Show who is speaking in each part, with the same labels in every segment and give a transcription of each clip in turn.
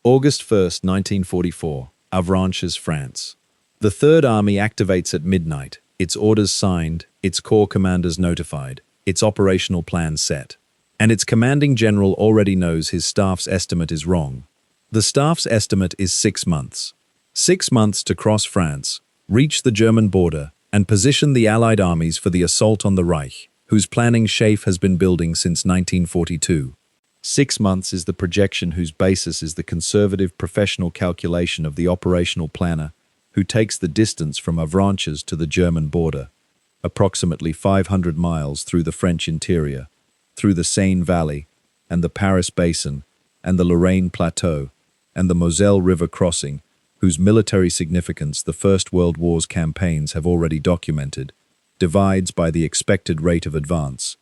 Speaker 1: August 1st, 1944, Avranches, France. The Third Army activates at midnight, its orders signed, its corps commanders notified, its operational plan set. And its commanding general already knows his staff's estimate is wrong. The staff's estimate is 6 months. 6 months to cross France, reach the German border, and position the Allied armies for the assault on the Reich, whose planning Schaeff has been building since 1942. 6 months is the projection whose basis is the conservative professional calculation of the operational planner who takes the distance from Avranches to the German border, approximately 500 miles through the French interior, through the Seine Valley and the Paris Basin and the Lorraine Plateau and the Moselle River crossing, whose military significance the First World War's campaigns have already documented, divides by the expected rate of advance,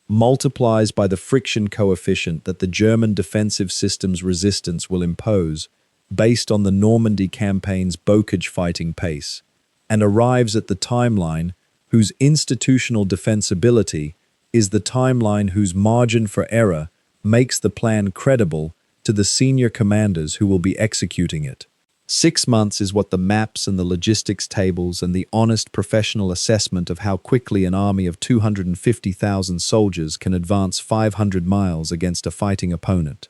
Speaker 1: multiplies by the friction coefficient that the German defensive system's resistance will impose based on the Normandy campaign's Bocage fighting pace, and arrives at the timeline whose institutional defensibility is the timeline whose margin for error makes the plan credible to the senior commanders who will be executing it. 6 months is what the maps and the logistics tables and the honest professional assessment of how quickly an army of 250,000 soldiers can advance 500 miles against a fighting opponent.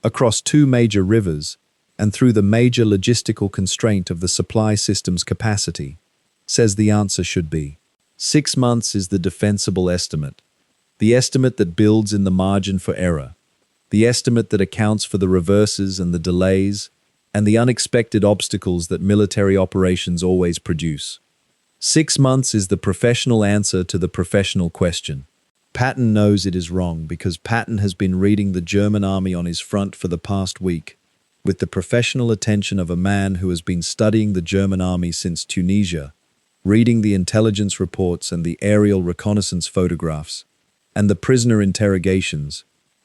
Speaker 1: Across 2 major rivers, and through the major logistical constraint of the supply system's capacity, says the answer should be. 6 months is the defensible estimate, the estimate that builds in the margin for error, the estimate that accounts for the reverses and the delays, and the unexpected obstacles that military operations always produce. 6 months is the professional answer to the professional question. Patton knows it is wrong because Patton has been reading the German army on his front for the past week, with the professional attention of a man who has been studying the German army since Tunisia, reading the intelligence reports and the aerial reconnaissance photographs, and the prisoner interrogations,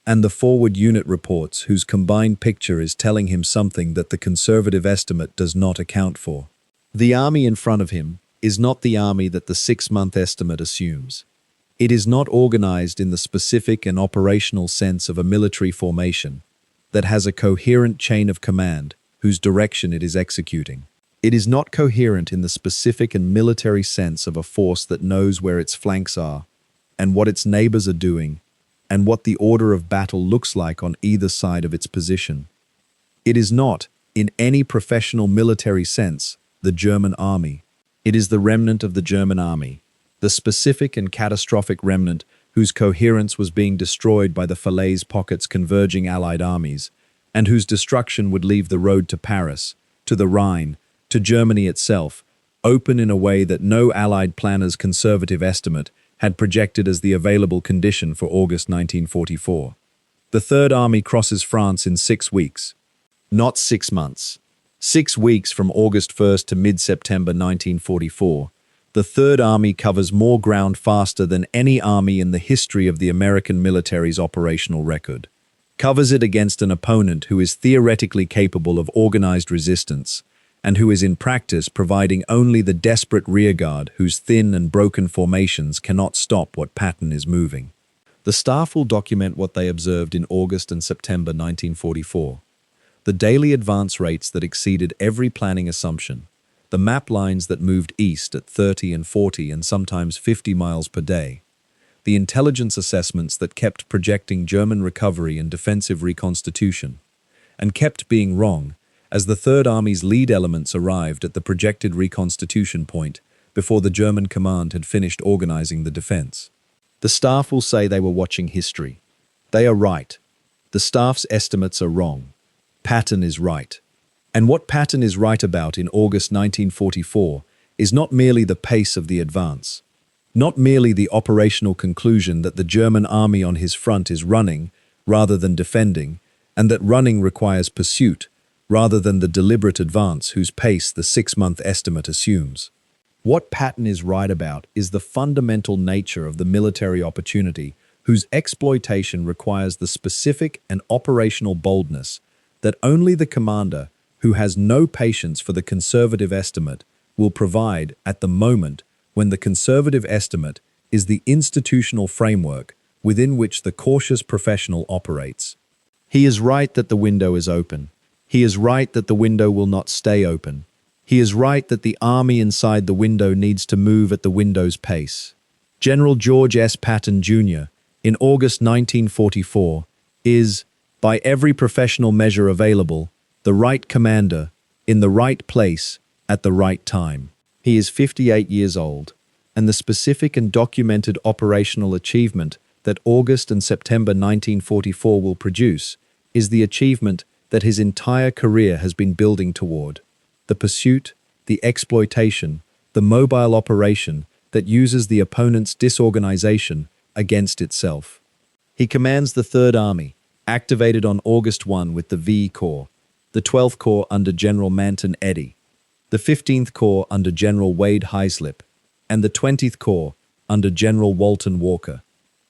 Speaker 1: and the forward unit reports whose combined picture is telling him something that the conservative estimate does not account for. The army in front of him is not the army that the 6-month estimate assumes. It is not organized in the specific and operational sense of a military formation that has a coherent chain of command whose direction it is executing. It is not coherent in the specific and military sense of a force that knows where its flanks are and what its neighbors are doing and what the order of battle looks like on either side of its position. It is not, in any professional military sense, the German army. It is the remnant of the German army, the specific and catastrophic remnant whose coherence was being destroyed by the Falaise Pocket's converging Allied armies, and whose destruction would leave the road to Paris, to the Rhine, to Germany itself, open in a way that no Allied planner's conservative estimate had projected as the available condition for August 1944. The Third Army crosses France in 6 weeks, not 6 months. 6 weeks from August 1st to mid-September 1944, the Third Army covers more ground faster than any army in the history of the American military's operational record. Covers it against an opponent who is theoretically capable of organized resistance, and who is in practice providing only the desperate rearguard whose thin and broken formations cannot stop what Patton is moving. The staff will document what they observed in August and September 1944. The daily advance rates that exceeded every planning assumption, the map lines that moved east at 30 and 40 and sometimes 50 miles per day, the intelligence assessments that kept projecting German recovery and defensive reconstitution, and kept being wrong as the Third Army's lead elements arrived at the projected reconstitution point before the German command had finished organizing the defense. The staff will say they were watching history. They are right. The staff's estimates are wrong. Patton is right. And what Patton is right about in August 1944 is not merely the pace of the advance, not merely the operational conclusion that the German army on his front is running rather than defending, and that running requires pursuit rather than the deliberate advance whose pace the 6-month estimate assumes. What Patton is right about is the fundamental nature of the military opportunity whose exploitation requires the specific and operational boldness that only the commander who has no patience for the conservative estimate will provide at the moment when the conservative estimate is the institutional framework within which the cautious professional operates. He is right that the window is open. He is right that the window will not stay open. He is right that the army inside the window needs to move at the window's pace. General George S. Patton, Jr., in August 1944, is, by every professional measure available, the right commander, in the right place, at the right time. He is 58 years old, and the specific and documented operational achievement that August and September 1944 will produce is the achievement that his entire career has been building toward: the pursuit, the exploitation, the mobile operation that uses the opponent's disorganization against itself. He commands the Third Army, activated on August 1 with the V Corps, the 12th Corps under General Manton Eddy, the 15th Corps under General Wade Heislip, and the 20th Corps under General Walton Walker.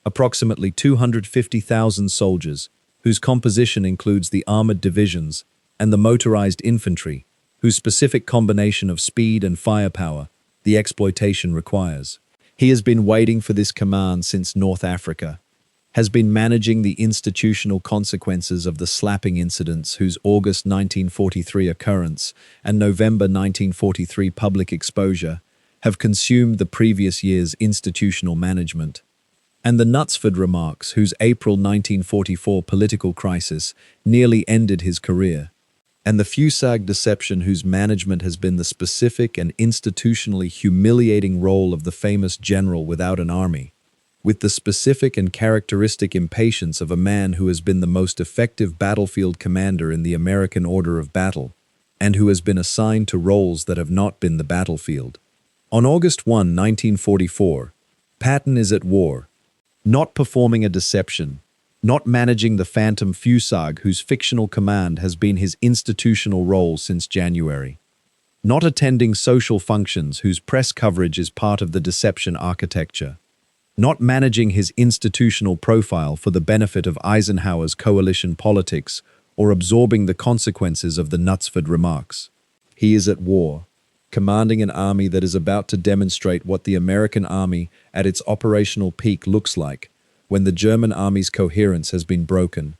Speaker 1: Approximately 250,000 soldiers, whose composition includes the armored divisions and the motorized infantry, whose specific combination of speed and firepower the exploitation requires. He has been waiting for this command since North Africa, has been managing the institutional consequences of the slapping incidents whose August 1943 occurrence and November 1943 public exposure have consumed the previous year's institutional management, and the Knutsford remarks whose April 1944 political crisis nearly ended his career, and the Fusag deception whose management has been the specific and institutionally humiliating role of the famous general without an army, with the specific and characteristic impatience of a man who has been the most effective battlefield commander in the American order of battle, and who has been assigned to roles that have not been the battlefield. On August 1, 1944, Patton is at war, not performing a deception, not managing the phantom Fusag whose fictional command has been his institutional role since January, not attending social functions whose press coverage is part of the deception architecture, not managing his institutional profile for the benefit of Eisenhower's coalition politics or absorbing the consequences of the Knutsford remarks. He is at war, commanding an army that is about to demonstrate what the American army at its operational peak looks like when the German army's coherence has been broken.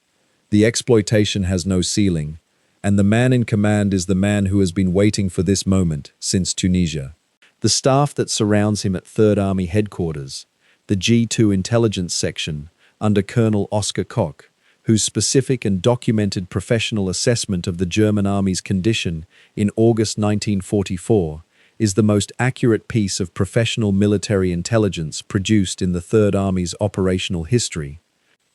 Speaker 1: The exploitation has no ceiling, and the man in command is the man who has been waiting for this moment since Tunisia. The staff that surrounds him at Third Army Headquarters, the G2 Intelligence Section, under Colonel Oskar Koch, whose specific and documented professional assessment of the German army's condition in August 1944 is the most accurate piece of professional military intelligence produced in the Third Army's operational history.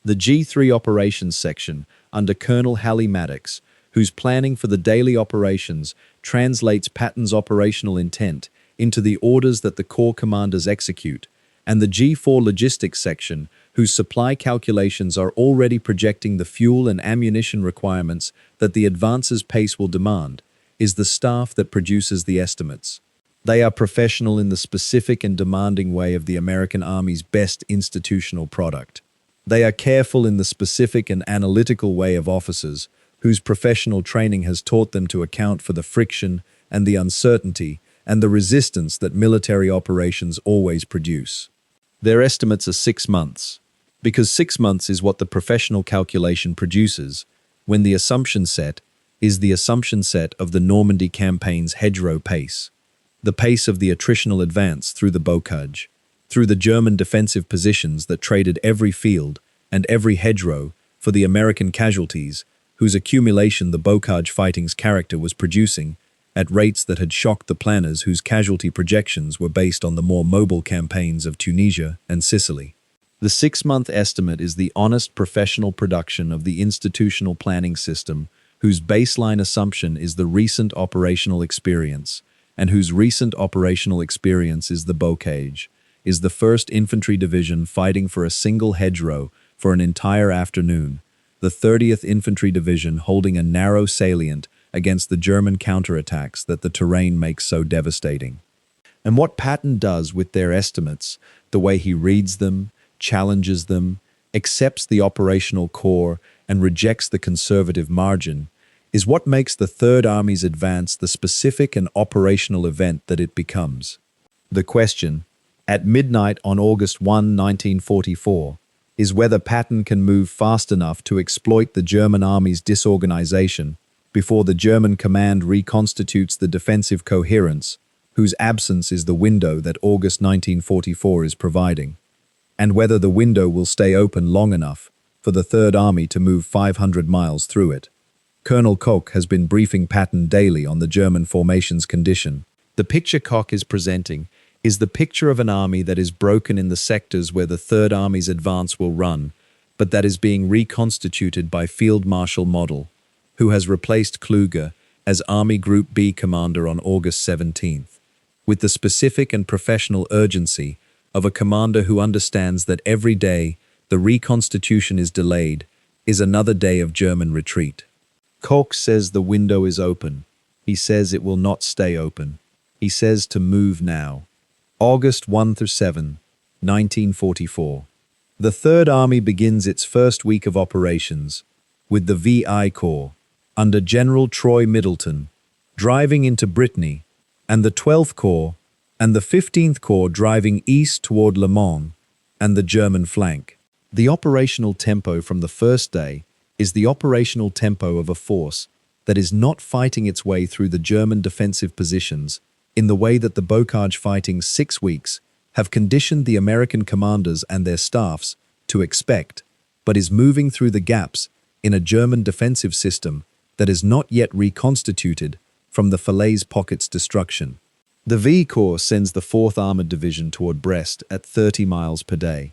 Speaker 1: The G3 Operations Section, under Colonel Halley Maddox, whose planning for the daily operations translates Patton's operational intent into the orders that the Corps commanders execute, and the G4 Logistics Section, whose supply calculations are already projecting the fuel and ammunition requirements that the advance's pace will demand, is the staff that produces the estimates. They are professional in the specific and demanding way of the American Army's best institutional product. They are careful in the specific and analytical way of officers whose professional training has taught them to account for the friction and the uncertainty and the resistance that military operations always produce. Their estimates are 6 months, because 6 months is what the professional calculation produces when the assumption set is the assumption set of the Normandy campaign's hedgerow pace, the pace of the attritional advance through the bocage, through the German defensive positions that traded every field and every hedgerow for the American casualties whose accumulation the bocage fighting's character was producing at rates that had shocked the planners whose casualty projections were based on the more mobile campaigns of Tunisia and Sicily. The 6-month estimate is the honest professional production of the institutional planning system whose baseline assumption is the recent operational experience, and whose recent operational experience is the bocage, is the 1st Infantry Division fighting for a single hedgerow for an entire afternoon, the 30th Infantry Division holding a narrow salient against the German counterattacks that the terrain makes so devastating. And what Patton does with their estimates, the way he reads them, challenges them, accepts the operational core, and rejects the conservative margin, is what makes the Third Army's advance the specific and operational event that it becomes. The question, at midnight on August 1, 1944, is whether Patton can move fast enough to exploit the German army's disorganization before the German command reconstitutes the defensive coherence, whose absence is the window that August 1944 is providing, and whether the window will stay open long enough for the Third Army to move 500 miles through it. Colonel Koch has been briefing Patton daily on the German formation's condition. The picture Koch is presenting is the picture of an army that is broken in the sectors where the Third Army's advance will run, but that is being reconstituted by Field Marshal Model, who has replaced Kluge as Army Group B commander on August 17th, with the specific and professional urgency of a commander who understands that every day the reconstitution is delayed is another day of German retreat. Koch says the window is open. He says it will not stay open. He says to move now. August 1-7, 1944. The Third Army begins its first week of operations with the VI Corps under General Troy Middleton driving into Brittany, and the 12th Corps and the 15th Corps driving east toward Le Mans and the German flank. The operational tempo from the first day is the operational tempo of a force that is not fighting its way through the German defensive positions in the way that the Bocage fighting 6 weeks have conditioned the American commanders and their staffs to expect, but is moving through the gaps in a German defensive system that is not yet reconstituted from the Falaise Pocket's destruction. The V Corps sends the 4th Armored Division toward Brest at 30 miles per day.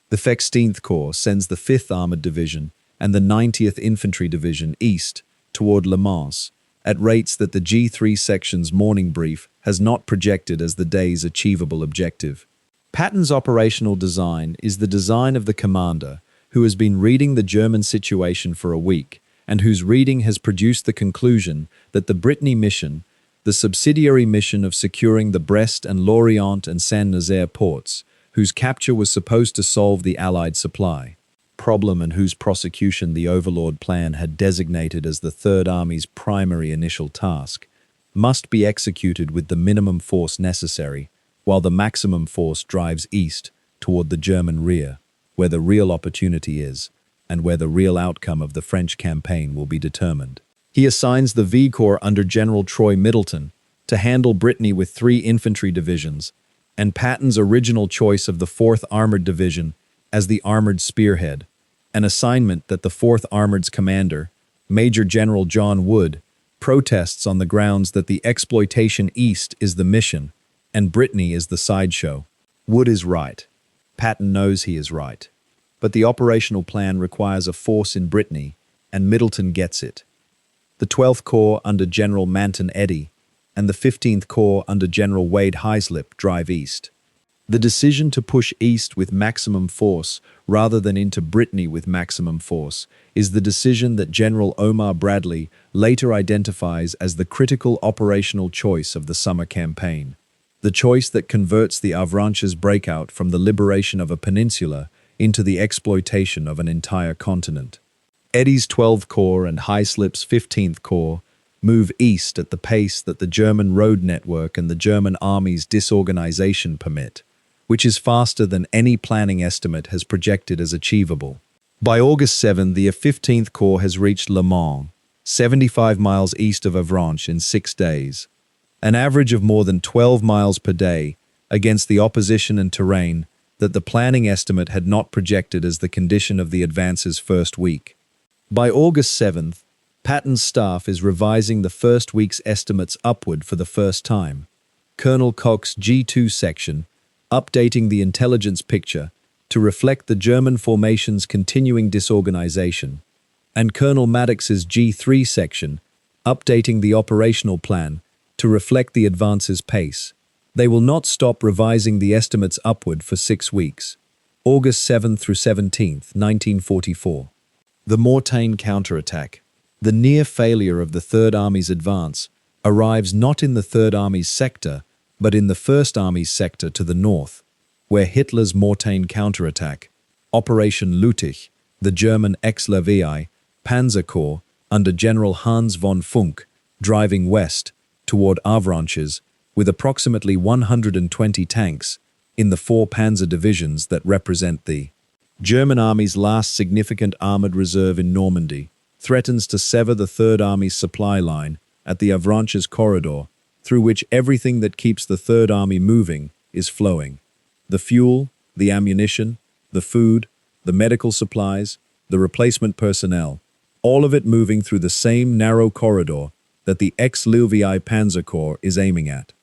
Speaker 1: The 16th Corps sends the 5th Armored Division and the 90th Infantry Division east toward Le Mans at rates that the G3 section's morning brief has not projected as the day's achievable objective. Patton's operational design is the design of the commander who has been reading the German situation for a week and whose reading has produced the conclusion that the Brittany mission, the subsidiary mission of securing the Brest and Lorient and Saint-Nazaire ports, whose capture was supposed to solve the Allied supply problem and whose prosecution the Overlord Plan had designated as the Third Army's primary initial task, must be executed with the minimum force necessary, while the maximum force drives east toward the German rear, where the real opportunity is, and where the real outcome of the French campaign will be determined. He assigns the V Corps under General Troy Middleton to handle Brittany with 3 infantry divisions, and Patton's original choice of the 4th Armored Division as the armored spearhead, an assignment that the 4th Armored's commander, Major General John Wood, protests on the grounds that the exploitation east is the mission and Brittany is the sideshow. Wood is right. Patton knows he is right. But the operational plan requires a force in Brittany, and Middleton gets it. The 12th Corps under General Manton Eddy and the 15th Corps under General Wade Heislip drive east. The decision to push east with maximum force rather than into Brittany with maximum force is the decision that General Omar Bradley later identifies as the critical operational choice of the summer campaign, the choice that converts the Avranches breakout from the liberation of a peninsula into the exploitation of an entire continent. Eddy's 12th Corps and Heislip's 15th Corps move east at the pace that the German road network and the German army's disorganization permit, which is faster than any planning estimate has projected as achievable. By August 7, the 15th Corps has reached Le Mans, 75 miles east of Avranches in 6 days, an average of more than 12 miles per day against the opposition and terrain that the planning estimate had not projected as the condition of the advance's first week. By August 7th, Patton's staff is revising the first week's estimates upward for the first time. Colonel Koch's G2 section updating the intelligence picture to reflect the German formation's continuing disorganization, and Colonel Maddox's G3 section updating the operational plan to reflect the advance's pace. They will not stop revising the estimates upward for 6 weeks, August 7th through 17th, 1944. The Mortain counterattack, the near failure of the Third Army's advance, arrives not in the Third Army's sector, but in the First Army's sector to the north, where Hitler's Mortain counterattack, Operation Lüttich, the German Ex-Levi Panzer Corps under General Hans von Funk, driving west toward Avranches with approximately 120 tanks in the 4 panzer divisions that represent the German Army's last significant armored reserve in Normandy, threatens to sever the Third Army's supply line at the Avranches corridor, through which everything that keeps the Third Army moving is flowing. The fuel, the ammunition, the food, the medical supplies, the replacement personnel, all of it moving through the same narrow corridor that the ex-Lilvii Panzer Corps is aiming at.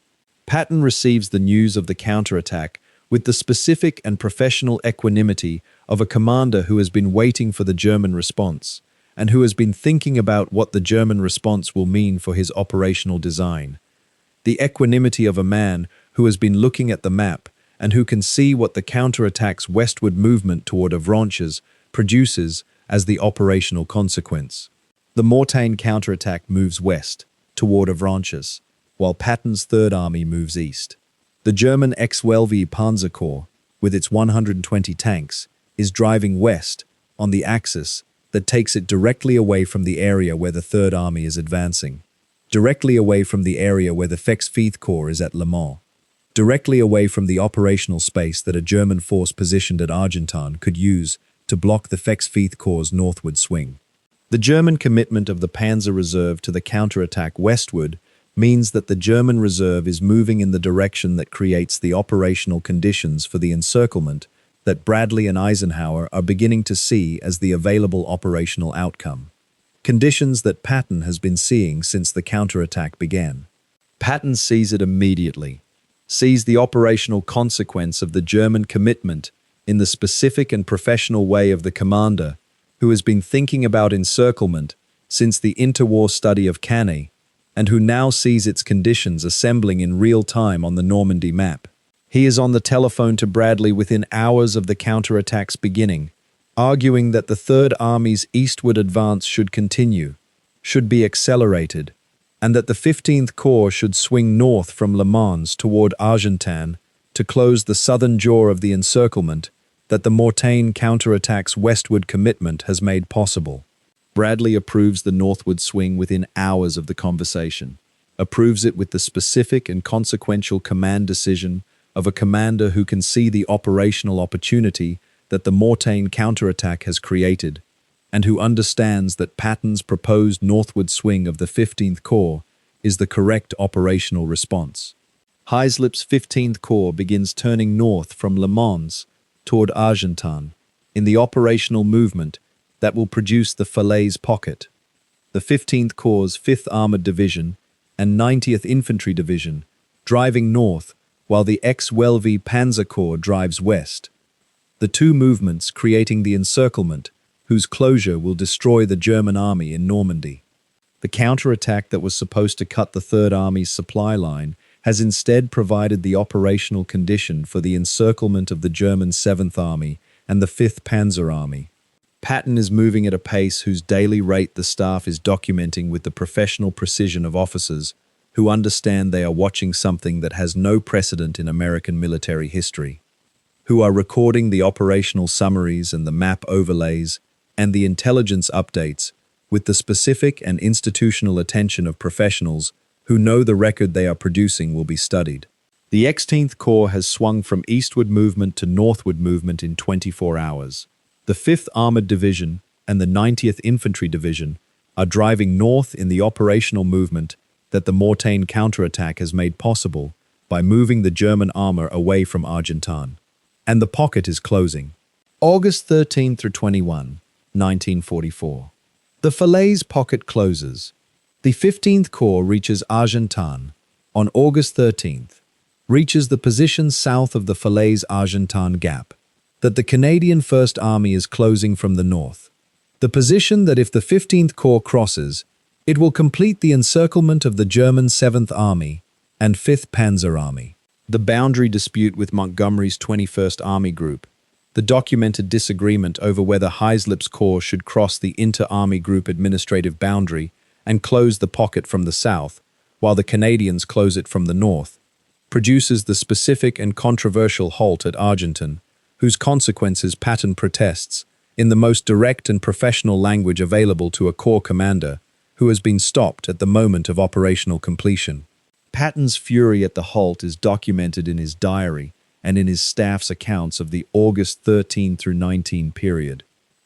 Speaker 1: Patton receives the news of the counterattack with the specific and professional equanimity of a commander who has been waiting for the German response, and who has been thinking about what the German response will mean for his operational design. The equanimity of a man who has been looking at the map and who can see what the counterattack's westward movement toward Avranches produces as the operational consequence. The Mortain counterattack moves west, toward Avranches, while Patton's Third Army moves east. The German ex-Lilvii Panzer Corps, with its 120 tanks, is driving west on the axis that takes it directly away from the area where the Third Army is advancing, directly away from the area where the Fifth Corps is at Le Mans, directly away from the operational space that a German force positioned at Argentan could use to block the Fifth Corps' northward swing. The German commitment of the Panzer Reserve to the counterattack westward means that the German reserve is moving in the direction that creates the operational conditions for the encirclement that Bradley and Eisenhower are beginning to see as the available operational outcome. Conditions that Patton has been seeing since the counterattack began. Patton sees it immediately, sees the operational consequence of the German commitment in the specific and professional way of the commander who has been thinking about encirclement since the interwar study of Cannae, and who now sees its conditions assembling in real time on the Normandy map. He is on the telephone to Bradley within hours of the counterattack's beginning, arguing that the Third Army's eastward advance should continue, should be accelerated, and that the 15th Corps should swing north from Le Mans toward Argentan to close the southern jaw of the encirclement that the Mortain counterattack's westward commitment has made possible. Bradley approves the northward swing within hours of the conversation, approves it with the specific and consequential command decision of a commander who can see the operational opportunity that the Mortain counterattack has created, and who understands that Patton's proposed northward swing of the 15th Corps is the correct operational response. Heislip's 15th Corps begins turning north from Le Mans toward Argentan in the operational movement that will produce the Falaise Pocket. The 15th Corps' 5th Armored Division and 90th Infantry Division driving north while the ex-Lilvii Panzer Corps drives west. The two movements creating the encirclement whose closure will destroy the German army in Normandy. The counterattack that was supposed to cut the Third Army's supply line has instead provided the operational condition for the encirclement of the German 7th Army and the 5th Panzer Army. Patton is moving at a pace whose daily rate the staff is documenting with the professional precision of officers who understand they are watching something that has no precedent in American military history, who are recording the operational summaries and the map overlays and the intelligence updates with the specific and institutional attention of professionals who know the record they are producing will be studied. The 18th Corps has swung from eastward movement to northward movement in 24 hours. The 5th Armored Division and the 90th Infantry Division are driving north in the operational movement that the Mortain counterattack has made possible by moving the German armor away from Argentan. And the pocket is closing. August 13 through 21, 1944. The Falaise Pocket closes. The 15th Corps reaches Argentan on August 13th, reaches the position south of the Falaise-Argentan Gap that the Canadian First Army is closing from the north. The position that if the 15th Corps crosses, it will complete the encirclement of the German 7th Army and 5th Panzer Army. The boundary dispute with Montgomery's 21st Army Group, the documented disagreement over whether Heislip's Corps should cross the Inter-Army Group administrative boundary and close the pocket from the south, while the Canadians close it from the north, produces the specific and controversial halt at Argentan, whose consequences Patton protests in the most direct and professional language available to a Corps commander who has been stopped at the moment of operational completion. Patton's fury at the halt is documented in his diary and in his staff's accounts of the August 13 through 19 period.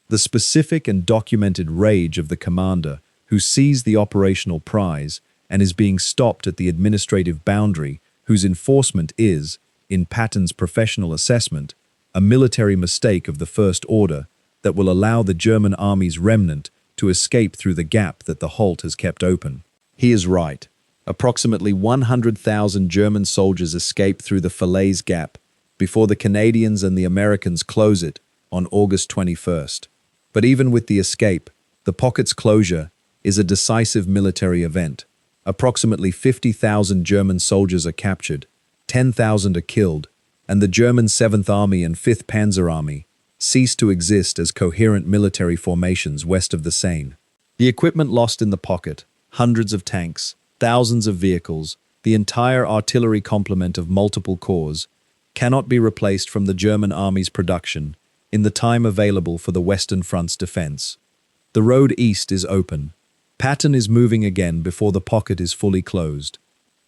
Speaker 1: The specific and documented rage of the commander who sees the operational prize and is being stopped at the administrative boundary, whose enforcement is, in Patton's professional assessment, a military mistake of the first order that will allow the German army's remnant to escape through the gap that the halt has kept open. He is right. Approximately 100,000 German soldiers escape through the Falaise Gap before the Canadians and the Americans close it on August 21st. But even with the escape, the pocket's closure is a decisive military event. Approximately 50,000 German soldiers are captured, 10,000 are killed, and the German 7th Army and 5th Panzer Army cease to exist as coherent military formations west of the Seine. The equipment lost in the pocket, hundreds of tanks, thousands of vehicles, the entire artillery complement of multiple corps, cannot be replaced from the German army's production in the time available for the Western Front's defense. The road east is open. Patton is moving again before the pocket is fully closed.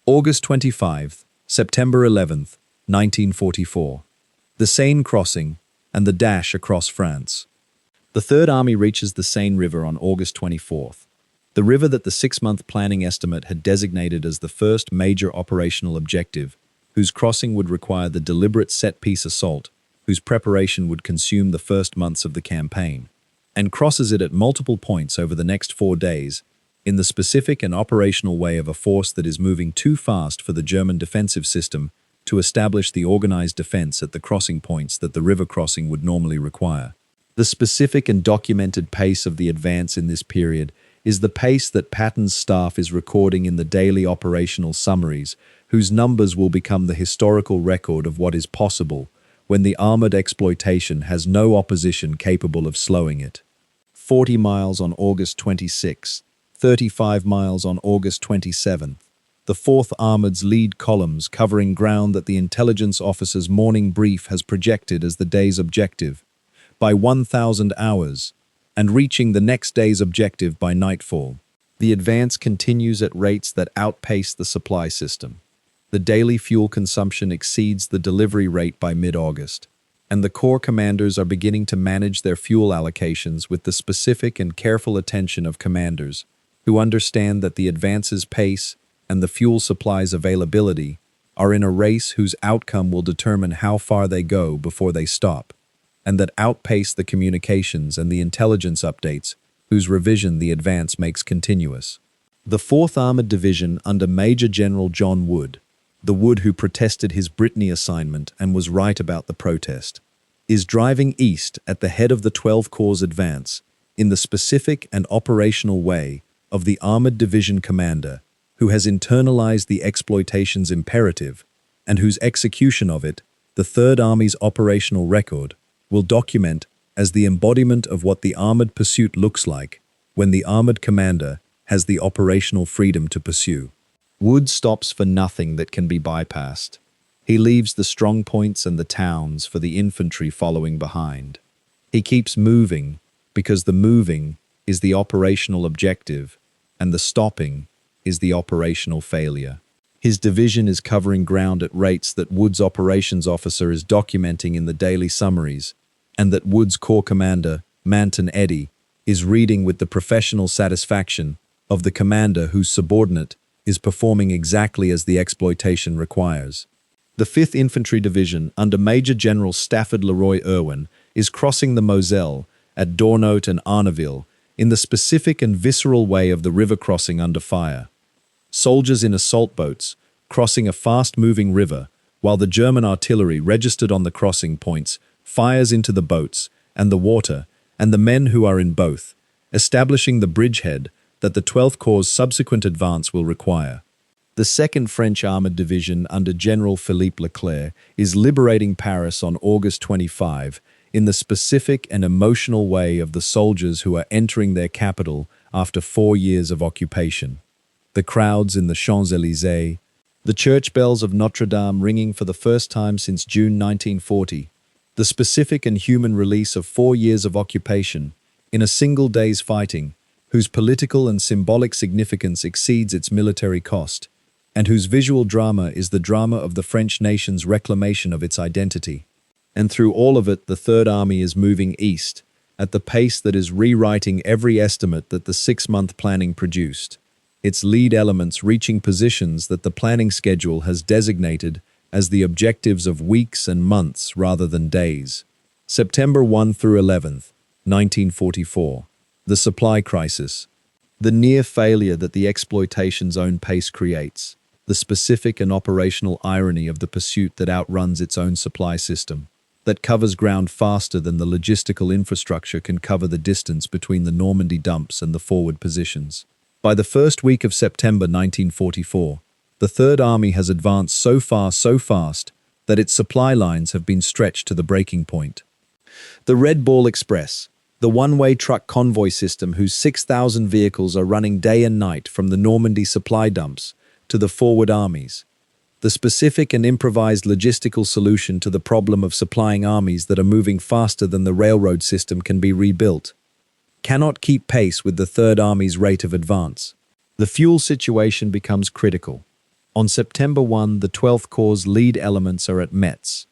Speaker 1: August 25th, September 11th, 1944. The Seine crossing and the dash across France. The Third Army reaches the Seine River on August 24th, the river that the 6-month planning estimate had designated as the first major operational objective, whose crossing would require the deliberate set-piece assault, whose preparation would consume the first months of the campaign, and crosses it at multiple points over the next 4 days, in the specific and operational way of a force that is moving too fast for the German defensive system to establish the organized defense at the crossing points that the river crossing would normally require. The specific and documented pace of the advance in this period is the pace that Patton's staff is recording in the daily operational summaries, whose numbers will become the historical record of what is possible when the armored exploitation has no opposition capable of slowing it. 40 miles on August 26, 35 miles on August 27th. The 4th Armored's lead columns covering ground that the intelligence officer's morning brief has projected as the day's objective, by 1,000 hours, and reaching the next day's objective by nightfall. The advance continues at rates that outpace the supply system. The daily fuel consumption exceeds the delivery rate by mid-August, and the Corps commanders are beginning to manage their fuel allocations with the specific and careful attention of commanders who understand that the advance's pace and the fuel supply's availability are in a race whose outcome will determine how far they go before they stop, and that outpace the communications and the intelligence updates whose revision the advance makes continuous. The 4th Armored Division under Major General John Wood, the Wood who protested his Brittany assignment and was right about the protest, is driving east at the head of the 12 Corps advance in the specific and operational way of the Armored Division commander who has internalized the exploitation's imperative and whose execution of it, the Third Army's operational record, will document as the embodiment of what the armored pursuit looks like when the armored commander has the operational freedom to pursue. Wood stops for nothing that can be bypassed. He leaves the strong points and the towns for the infantry following behind. He keeps moving because the moving is the operational objective and the stopping is the operational failure. His division is covering ground at rates that Wood's operations officer is documenting in the daily summaries, and that Wood's Corps commander, Manton Eddy, is reading with the professional satisfaction of the commander whose subordinate is performing exactly as the exploitation requires. The 5th Infantry Division under Major General Stafford Leroy Irwin is crossing the Moselle at Dornote and Arneville in the specific and visceral way of the river crossing under fire. Soldiers in assault boats crossing a fast-moving river, while the German artillery registered on the crossing points fires into the boats and the water and the men who are in both, establishing the bridgehead that the 12th Corps' subsequent advance will require. The 2nd French Armored Division under General Philippe Leclerc is liberating Paris on August 25 in the specific and emotional way of the soldiers who are entering their capital after 4 years of occupation. The crowds in the Champs-Élysées, the church bells of Notre Dame ringing for the first time since June 1940, the specific and human release of 4 years of occupation in a single day's fighting, whose political and symbolic significance exceeds its military cost, and whose visual drama is the drama of the French nation's reclamation of its identity. And through all of it, the Third Army is moving east at the pace that is rewriting every estimate that the 6-month planning produced, its lead elements reaching positions that the planning schedule has designated as the objectives of weeks and months rather than days. September 1 through 11th, 1944. The supply crisis. The near failure that the exploitation's own pace creates. The specific and operational irony of the pursuit that outruns its own supply system, that covers ground faster than the logistical infrastructure can cover the distance between the Normandy dumps and the forward positions. By the first week of September 1944, the Third Army has advanced so far so fast that its supply lines have been stretched to the breaking point. The Red Ball Express, the one-way truck convoy system whose 6,000 vehicles are running day and night from the Normandy supply dumps to the forward armies, the specific and improvised logistical solution to the problem of supplying armies that are moving faster than the railroad system can be rebuilt, cannot keep pace with the Third Army's rate of advance. The fuel situation becomes critical. On September 1, the 12th Corps' lead elements are at Metz,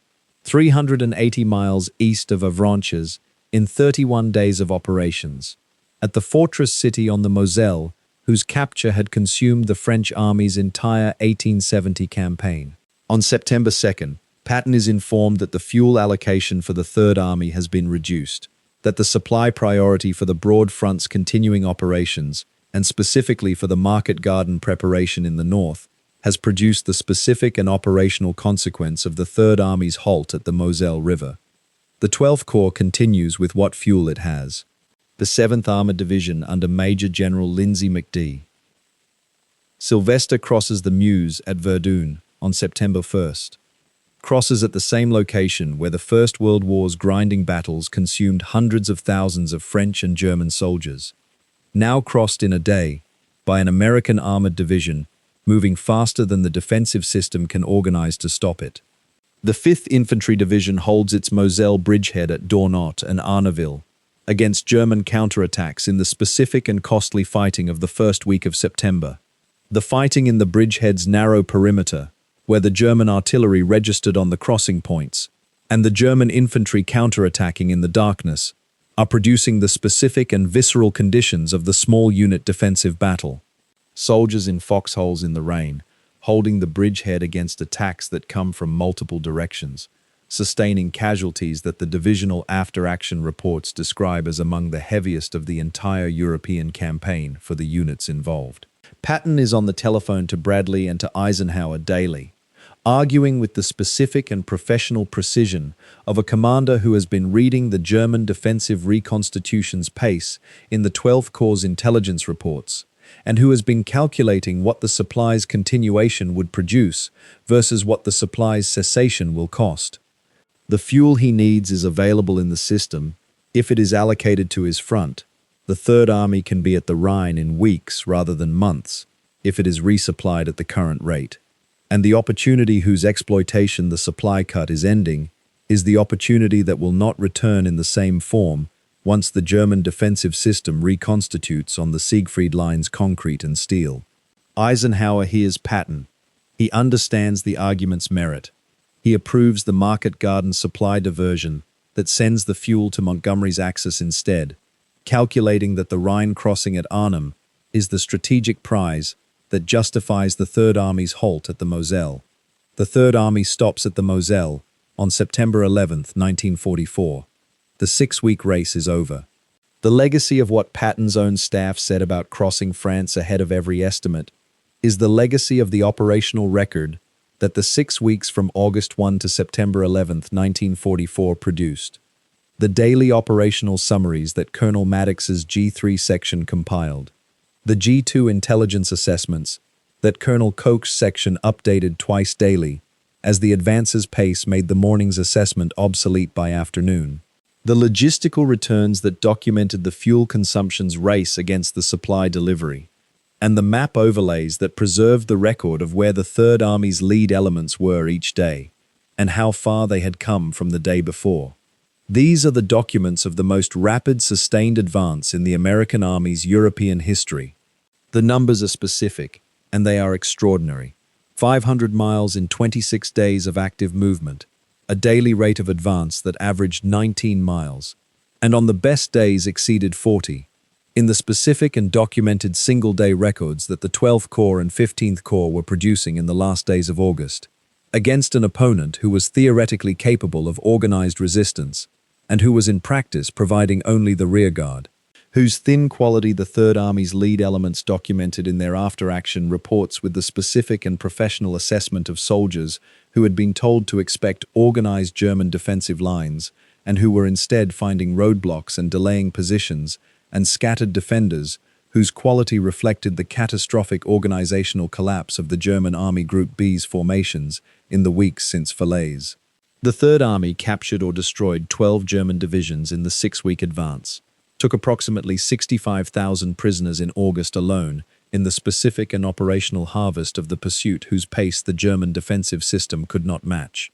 Speaker 1: 380 miles east of Avranches, in 31 days of operations, at the fortress city on the Moselle, whose capture had consumed the French army's entire 1870 campaign. On September 2nd, Patton is informed that the fuel allocation for the Third Army has been reduced, that the supply priority for the Broad Front's continuing operations, and specifically for the Market Garden preparation in the north, has produced the specific and operational consequence of the Third Army's halt at the Moselle River. The 12th Corps continues with what fuel it has. The 7th Armored Division under Major General Lindsay McD. Sylvester crosses the Meuse at Verdun on September 1st. Crosses at the same location where the First World War's grinding battles consumed hundreds of thousands of French and German soldiers. Now crossed in a day by an American armored division moving faster than the defensive system can organize to stop it. The 5th Infantry Division holds its Moselle bridgehead at Dornot and Arneville against German counterattacks in the specific and costly fighting of the first week of September. The fighting in the bridgehead's narrow perimeter, where the German artillery registered on the crossing points, and the German infantry counterattacking in the darkness, are producing the specific and visceral conditions of the small unit defensive battle. Soldiers in foxholes in the rain, holding the bridgehead against attacks that come from multiple directions, sustaining casualties that the divisional after-action reports describe as among the heaviest of the entire European campaign for the units involved. Patton is on the telephone to Bradley and to Eisenhower daily, arguing with the specific and professional precision of a commander who has been reading the German defensive reconstitution's pace in the 12th Corps' intelligence reports, and who has been calculating what the supply's continuation would produce versus what the supply's cessation will cost. The fuel he needs is available in the system. If it is allocated to his front, the Third Army can be at the Rhine in weeks rather than months, if it is resupplied at the current rate. And the opportunity whose exploitation the supply cut is ending is the opportunity that will not return in the same form once the German defensive system reconstitutes on the Siegfried Line's concrete and steel. Eisenhower hears Patton. He understands the argument's merit. He approves the Market Garden supply diversion that sends the fuel to Montgomery's Axis instead, calculating that the Rhine crossing at Arnhem is the strategic prize that justifies the Third Army's halt at the Moselle. The Third Army stops at the Moselle on September 11, 1944. The 6-week race is over. The legacy of what Patton's own staff said about crossing France ahead of every estimate is the legacy of the operational record that the 6 weeks from August 1 to September 11, 1944 produced. The daily operational summaries that Colonel Maddox's G3 section compiled. The G2 intelligence assessments that Colonel Koch's section updated twice daily as the advance's pace made the morning's assessment obsolete by afternoon. The logistical returns that documented the fuel consumption's race against the supply delivery, and the map overlays that preserved the record of where the Third Army's lead elements were each day, and how far they had come from the day before. These are the documents of the most rapid, sustained advance in the American Army's European history. The numbers are specific, and they are extraordinary. 500 miles in 26 days of active movement, a daily rate of advance that averaged 19 miles, and on the best days exceeded 40. In the specific and documented single-day records that the 12th Corps and 15th Corps were producing in the last days of August, against an opponent who was theoretically capable of organized resistance, and who was in practice providing only the rearguard, whose thin quality the Third Army's lead elements documented in their after-action reports with the specific and professional assessment of soldiers who had been told to expect organized German defensive lines and who were instead finding roadblocks and delaying positions, and scattered defenders whose quality reflected the catastrophic organizational collapse of the German Army Group B's formations in the weeks since Falaise. The Third Army captured or destroyed 12 German divisions in the 6-week advance, took approximately 65,000 prisoners in August alone in the specific and operational harvest of the pursuit whose pace the German defensive system could not match,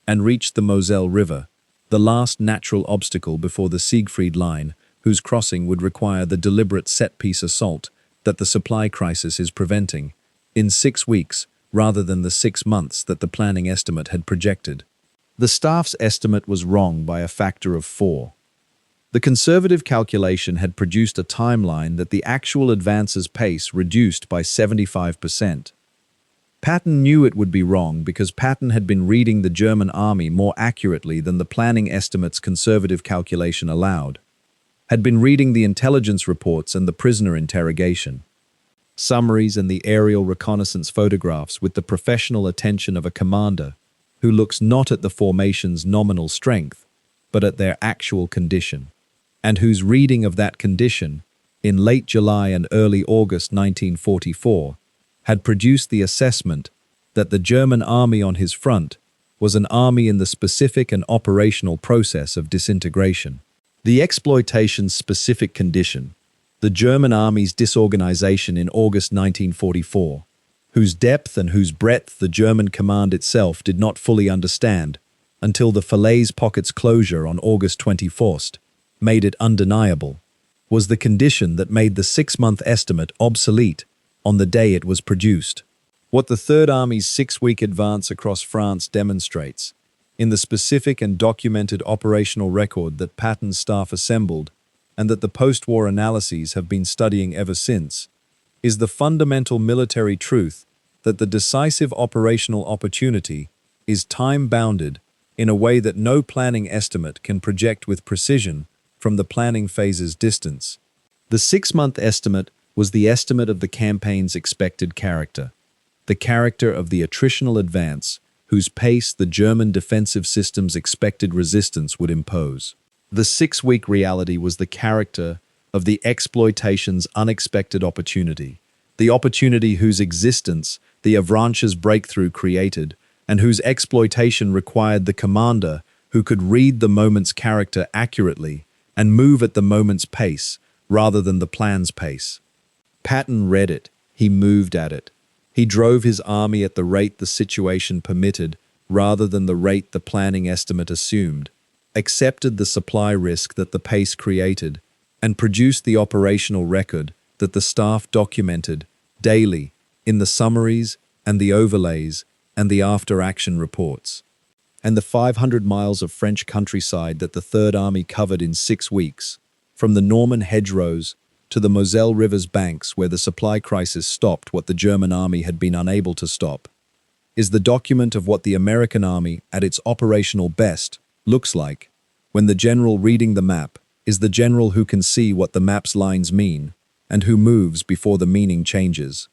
Speaker 1: and reached the Moselle River, the last natural obstacle before the Siegfried Line, whose crossing would require the deliberate set-piece assault that the supply crisis is preventing, in 6 weeks rather than the 6 months that the planning estimate had projected. The staff's estimate was wrong by a factor of 4. The conservative calculation had produced a timeline that the actual advance's pace reduced by 75%. Patton knew it would be wrong because Patton had been reading the German army more accurately than the planning estimate's conservative calculation allowed, had been reading the intelligence reports and the prisoner interrogation, summaries and the aerial reconnaissance photographs with the professional attention of a commander who looks not at the formation's nominal strength, but at their actual condition, and whose reading of that condition, in late July and early August 1944, had produced the assessment that the German army on his front was an army in the specific and operational process of disintegration. The exploitation's specific condition, the German army's disorganization in August 1944, whose depth and whose breadth the German command itself did not fully understand until the Falaise pocket's closure on August 21st, made it undeniable, was the condition that made the 6-month estimate obsolete on the day it was produced. What the Third Army's 6-week advance across France demonstrates, in the specific and documented operational record that Patton's staff assembled and that the post-war analyses have been studying ever since, is the fundamental military truth that the decisive operational opportunity is time-bounded in a way that no planning estimate can project with precision from the planning phase's distance. The 6-month estimate was the estimate of the campaign's expected character, the character of the attritional advance whose pace the German defensive system's expected resistance would impose. The 6-week reality was the character of the exploitation's unexpected opportunity, the opportunity whose existence the Avranches' breakthrough created, and whose exploitation required the commander who could read the moment's character accurately and move at the moment's pace rather than the plan's pace. Patton read it, he moved at it. He drove his army at the rate the situation permitted rather than the rate the planning estimate assumed, accepted the supply risk that the pace created, and produced the operational record that the staff documented daily in the summaries and the overlays and the after-action reports. And the 500 miles of French countryside that the Third Army covered in 6 weeks, from the Norman hedgerows to the Moselle River's banks where the supply crisis stopped what the German army had been unable to stop, is the document of what the American army, at its operational best, looks like, when the general reading the map is the general who can see what the map's lines mean and who moves before the meaning changes.